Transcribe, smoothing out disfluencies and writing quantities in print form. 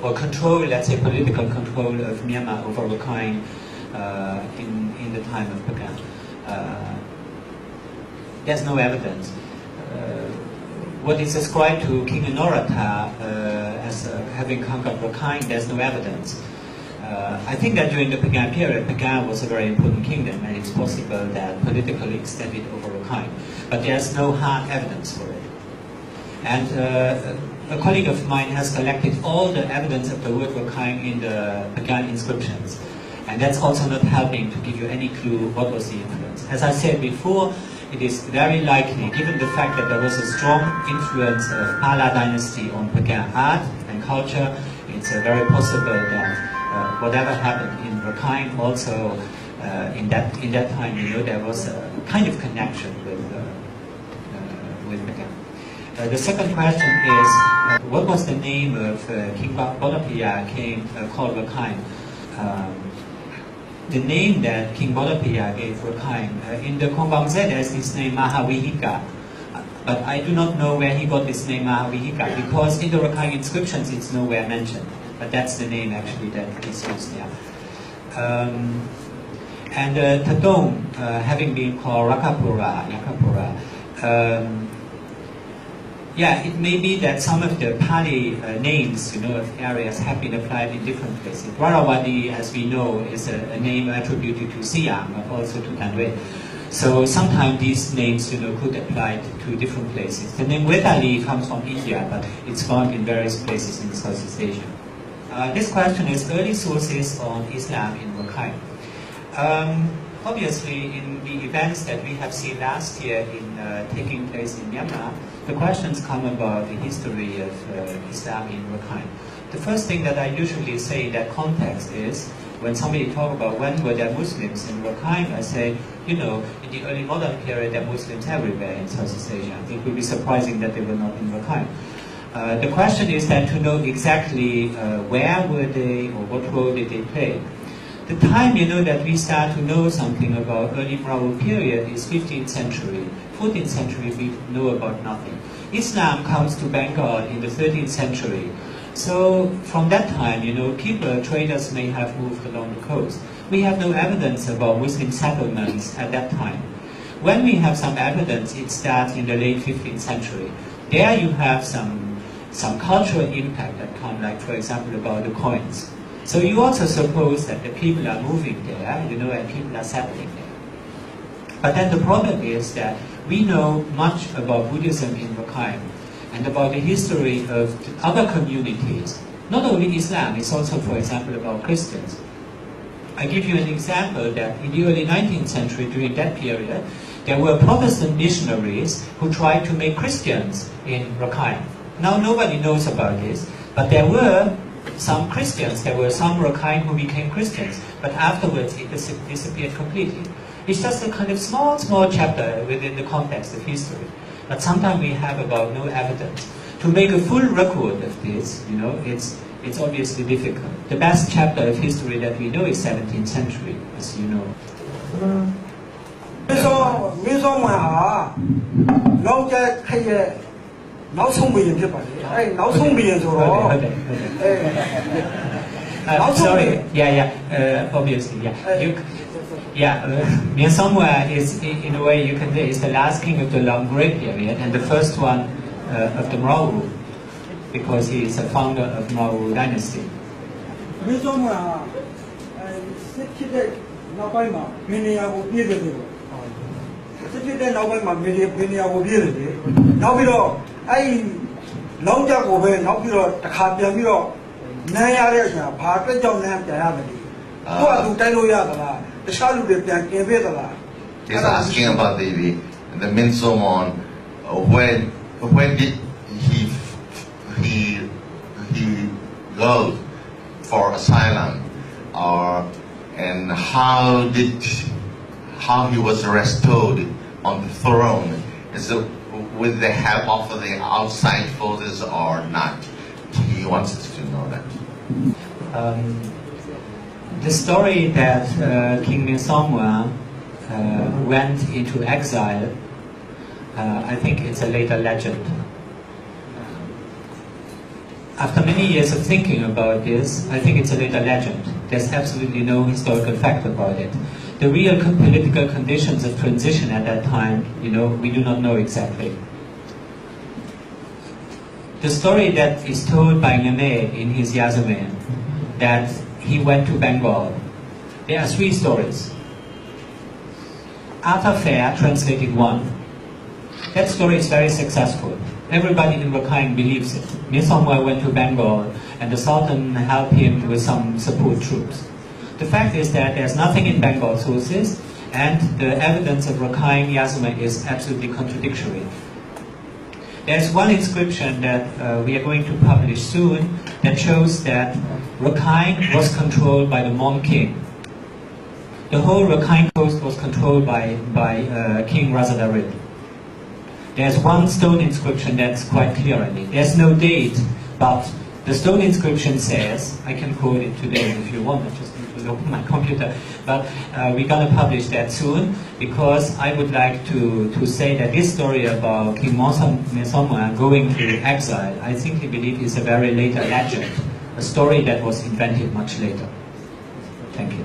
or control, let's say, political control of Myanmar over Rakhine in the time of Pagan. There's no evidence. What is ascribed to King Norata as having conquered Rakhine, there's no evidence. I think that during the Pagan period, Pagan was a very important kingdom, and it's possible that politically extended over Rakhine. But there's no hard evidence for it. And a colleague of mine has collected all the evidence of the word Rakhine in the Pagan inscriptions. And that's also not helping to give you any clue what was the influence. As I said before, it is very likely, given the fact that there was a strong influence of Pala dynasty on Pagan art and culture, it's very possible that whatever happened in Rakhine also in that time, you know, there was a kind of connection with Pagan. The second question is, what was the name of King Bolapaya called Rakhine? The name that King Bolapaya gave Rakhine, in the Kongbangze there's this name Mahavihika, but I do not know where he got this name Mahavihika, because in the Rakhine inscriptions it's nowhere mentioned, but that's the name actually that is used there. And Tadong, having been called Yakapura, yeah, it may be that some of the Pali names, you know, of areas have been applied in different places. Dwarawadi, as we know, is a name attributed to Siam, but also to Tanwe. So sometimes these names, you know, could apply to different places. The name Wedali comes from India, but it's found in various places in Southeast Asia. This question is early sources on Islam in Rakhine. Obviously, in the events that we have seen last year in taking place in Myanmar, the questions come about the history of Islam in Rakhine. The first thing that I usually say in that context is, when somebody talks about when were there Muslims in Rakhine, I say, you know, in the early modern period there are Muslims everywhere in Southeast Asia. It would be surprising that they were not in Rakhine. The question is then to know exactly where were they or what role did they play. The time, you know, that we start to know something about early Brahmo period is 15th century. 14th century we know about nothing. Islam comes to Bengal in the 13th century. So from that time, you know, people, traders may have moved along the coast. We have no evidence about Muslim settlements at that time. When we have some evidence, it starts in the late 15th century. There you have some cultural impact that come, like for example about the coins. So you also suppose that the people are moving there, you know, and people are settling there. But then the problem is that we know much about Buddhism in Rakhine and about the history of other communities. Not only Islam, it's also, for example, about Christians. I give you an example that in the early 19th century, during that period, there were Protestant missionaries who tried to make Christians in Rakhine. Now nobody knows about this, but there were some Christians, there were some Rakhine who became Christians, but afterwards it disappeared completely. It's just a kind of small chapter within the context of history. But sometimes we have about no evidence. To make a full record of this, you know, it's obviously difficult. The best chapter of history that we know is 17th century, as you know. Sorry, obviously, Myan Somwa is, in a way, you can say, is the last king of the Long Grey period and the first one of the Mrawu, because he is a founder of Mrawu dynasty. Myan Somwa, he's asking about the Myan Somon. When did he go for asylum, and how he was restored on the throne? Is it with the help of the outside forces or not? He wants us to know that. The story that King Myan Somwa went into exile, I think it's a later legend. after many years of thinking about this, I think it's a little legend. There's absolutely no historical fact about it. The real political conditions of transition at that time, we do not know exactly. The story that is told by Neme in his Yasume, that he went to Bengal, there are 3 stories. Arthur Fair translated one. That story is very successful. Everybody in Rakhine believes it. Misomwa went to Bengal and the Sultan helped him with some support troops. The fact is that there's nothing in Bengal sources and the evidence of Rakhine Yasume is absolutely contradictory. There's one inscription that we are going to publish soon that shows that Rakhine was controlled by the Mon king. The whole Rakhine coast was controlled by King Razadarid. There's one stone inscription that's quite clear in it. There's no date, but the stone inscription says, I can quote it today if you want, I just need to open my computer, but we're going to publish that soon, because I would like to say that this story about King Mesomwa going to exile, I simply believe is a very later legend, a story that was invented much later. Thank you.